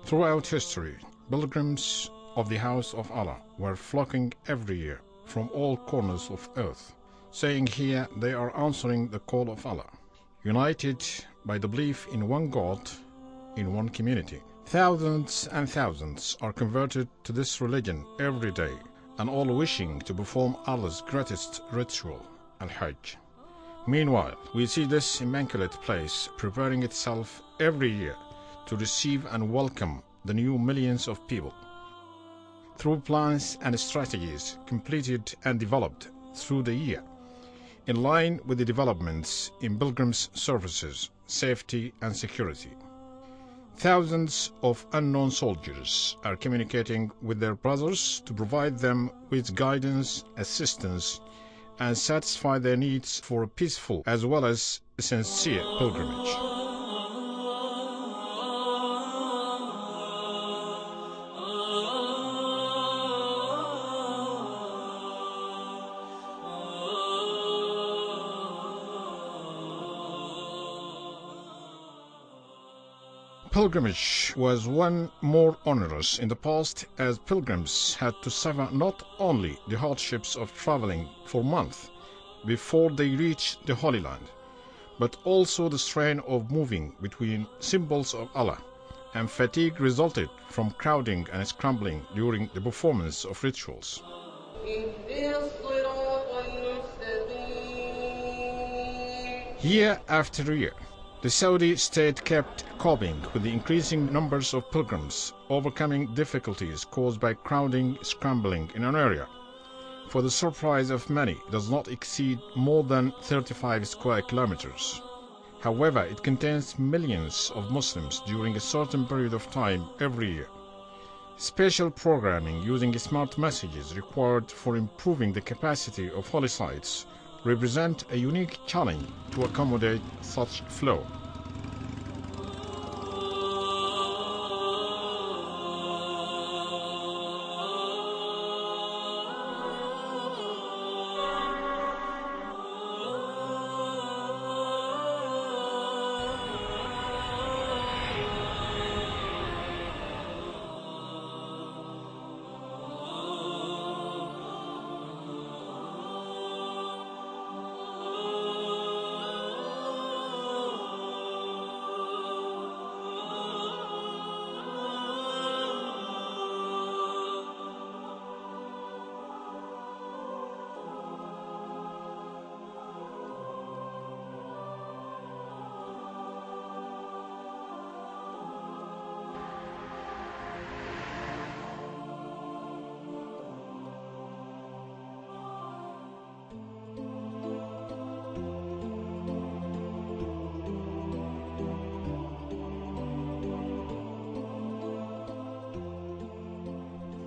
Throughout history, pilgrims of the house of Allah were flocking every year from all corners of earth, saying here they are answering the call of Allah, united by the belief in one God, in one community. Thousands and thousands are converted to this religion every day, and all wishing to perform Allah's greatest ritual, Al-Hajj. Meanwhile, we see this immaculate place preparing itself every year to receive and welcome the new millions of people. Through plans and strategies completed and developed through the year, in line with the developments in pilgrims' services, safety and security. Thousands of unknown soldiers are communicating with their brothers to provide them with guidance, assistance, and satisfy their needs for a peaceful as well as a sincere pilgrimage. Pilgrimage was one more onerous in the past, as pilgrims had to suffer not only the hardships of traveling for months before they reached the Holy Land, but also the strain of moving between symbols of Allah, and fatigue resulted from crowding and scrambling during the performance of rituals. Year after year, the Saudi state kept coping with the increasing numbers of pilgrims, overcoming difficulties caused by crowding, scrambling in an area, for the surprise of many, does not exceed more than 35 square kilometers. However, it contains millions of Muslims during a certain period of time every year. Special programming using smart messages required for improving the capacity of holy sites represent a unique challenge to accommodate such flow.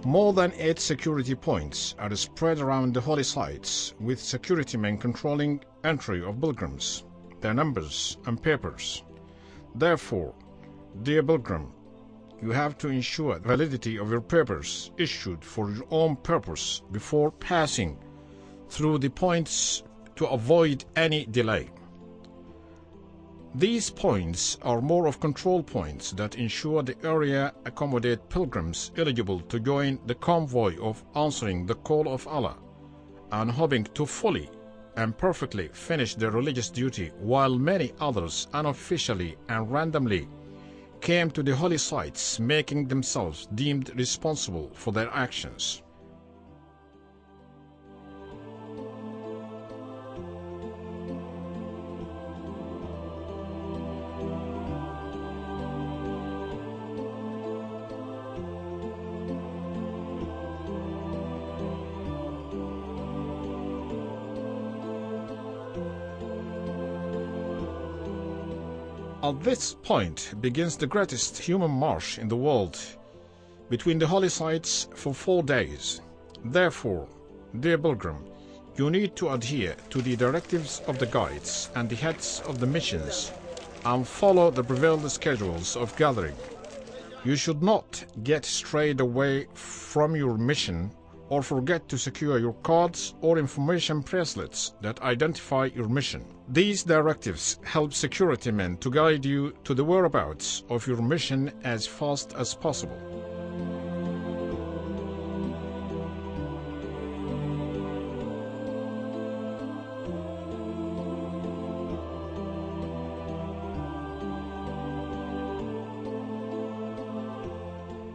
More than 8 security points are spread around the holy sites, with security men controlling entry of pilgrims, their numbers and papers. Therefore, dear pilgrim, you have to ensure the validity of your papers issued for your own purpose before passing through the points to avoid any delay. These points are more of control points that ensure the area accommodate pilgrims eligible to join the convoy of answering the call of Allah and hoping to fully and perfectly finish their religious duty, while many others unofficially and randomly came to the holy sites, making themselves deemed responsible for their actions. At this point begins the greatest human march in the world between the holy sites for 4 days. Therefore, dear pilgrim, you need to adhere to the directives of the guides and the heads of the missions and follow the prevalent schedules of gathering. You should not get strayed away from your mission or forget to secure your cards or information bracelets that identify your mission. These directives help security men to guide you to the whereabouts of your mission as fast as possible.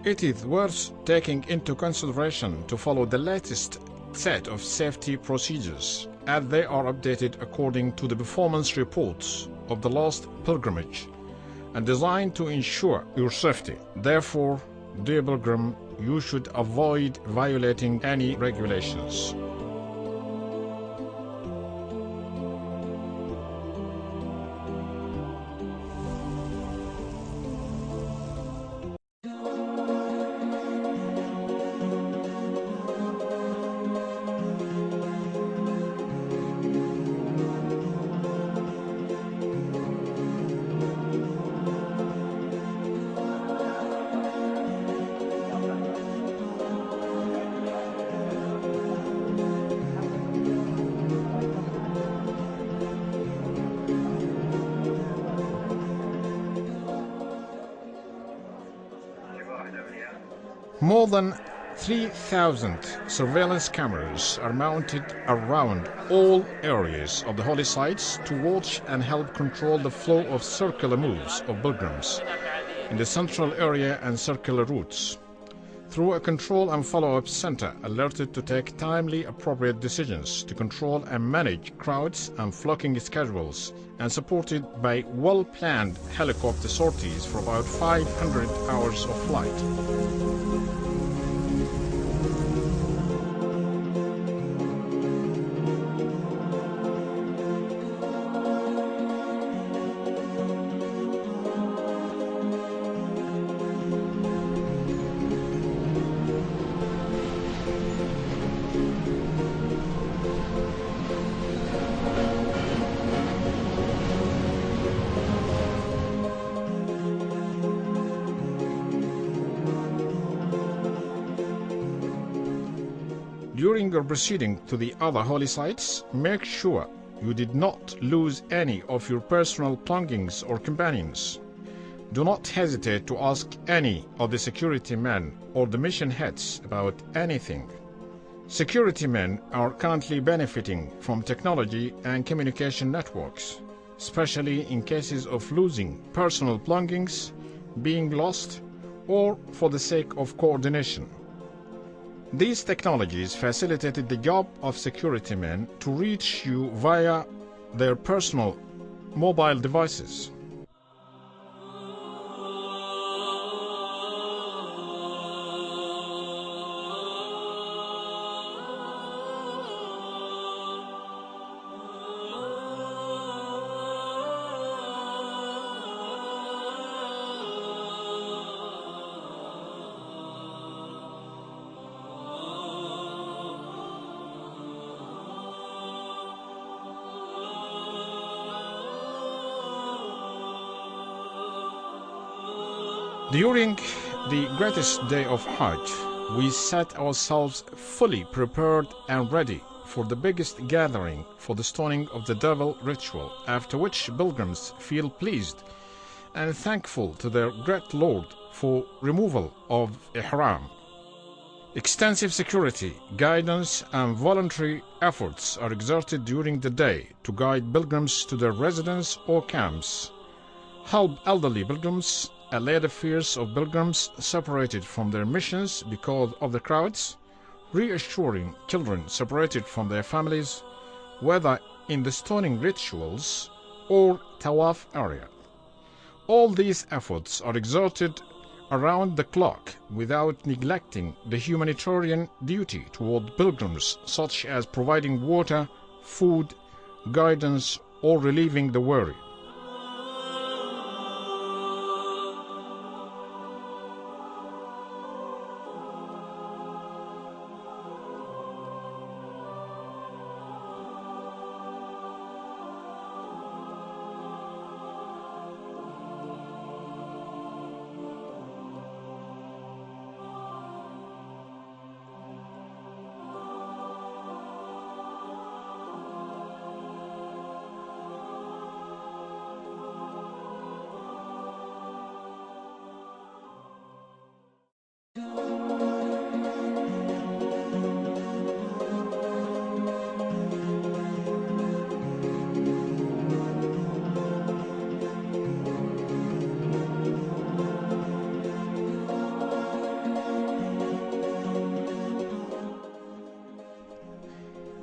It is worth taking into consideration to follow the latest set of safety procedures, as they are updated according to the performance reports of the last pilgrimage and designed to ensure your safety. Therefore, dear pilgrim, you should avoid violating any regulations. More than 3,000 surveillance cameras are mounted around all areas of the holy sites to watch and help control the flow of circular moves of pilgrims in the central area and circular routes, through a control and follow-up center alerted to take timely appropriate decisions to control and manage crowds and flocking schedules, and supported by well-planned helicopter sorties for about 500 hours of flight. During your proceeding to the other holy sites, make sure you did not lose any of your personal belongings or companions. Do not hesitate to ask any of the security men or the mission heads about anything. Security men are currently benefiting from technology and communication networks, especially in cases of losing personal belongings, being lost, or for the sake of coordination. These technologies facilitated the job of security men to reach you via their personal mobile devices. During the greatest day of Hajj, we set ourselves fully prepared and ready for the biggest gathering for the stoning of the devil ritual, after which pilgrims feel pleased and thankful to their great Lord for removal of Ihram. Extensive security, guidance, and voluntary efforts are exerted during the day to guide pilgrims to their residence or camps, help elderly pilgrims, allay the fears of pilgrims separated from their missions because of the crowds, reassuring children separated from their families, whether in the stoning rituals or tawaf area. All these efforts are exerted around the clock without neglecting the humanitarian duty toward pilgrims, such as providing water, food, guidance, or relieving the weary.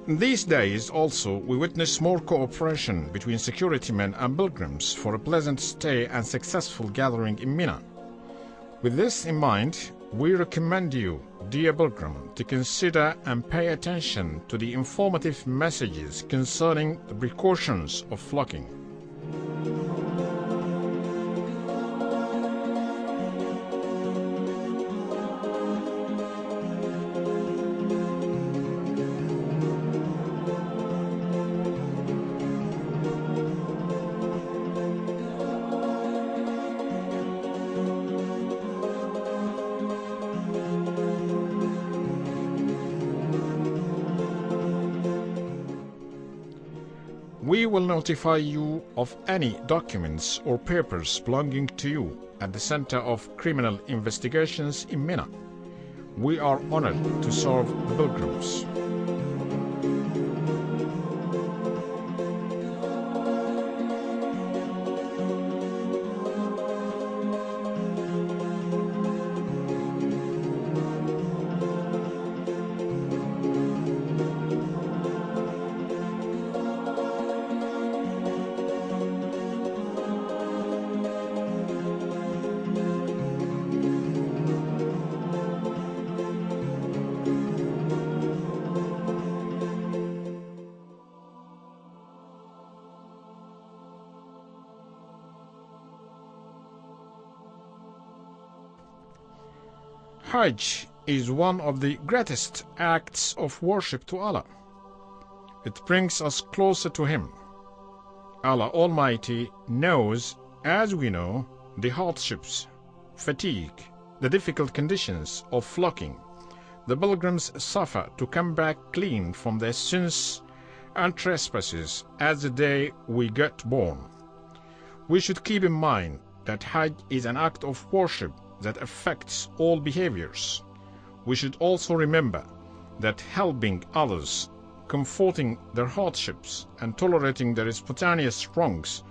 These days also we witness more cooperation between security men and pilgrims for a pleasant stay and successful gathering in Mina. With this in mind, we recommend you, dear pilgrim, to consider and pay attention to the informative messages concerning the precautions of flocking. We will notify you of any documents or papers belonging to you at the Center of Criminal Investigations in Mina. We are honored to serve the pilgrims. Hajj is one of the greatest acts of worship to Allah. It brings us closer to Him. Allah Almighty knows, as we know, the hardships, fatigue, the difficult conditions of flocking. The pilgrims suffer to come back clean from their sins and trespasses as the day we get born. We should keep in mind that Hajj is an act of worship that affects all behaviors. We should also remember that helping others, comforting their hardships, and tolerating their spontaneous wrongs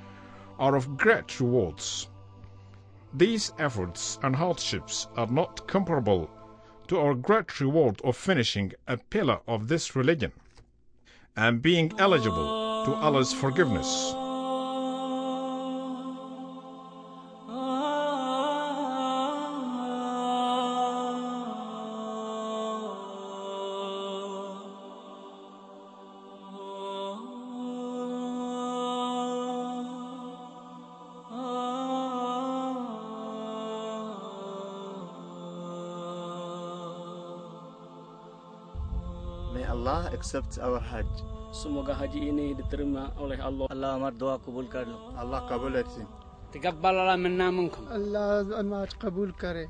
are of great rewards. These efforts and hardships are not comparable to our great reward of finishing a pillar of this religion and being eligible to Allah's forgiveness. May Allah accept our Hajj. Semoga haji ini diterima oleh Allah. Allah हमारी दुआ कबूल कर लो. Allah कबूल करे. تقبل الله منا منكم. Allah हमारा कबूल करे.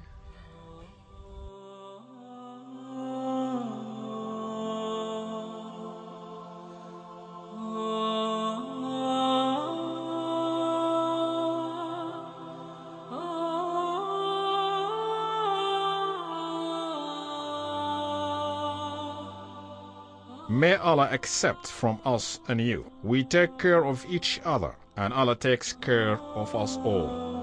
May Allah accept from us and you. We take care of each other, and Allah takes care of us all.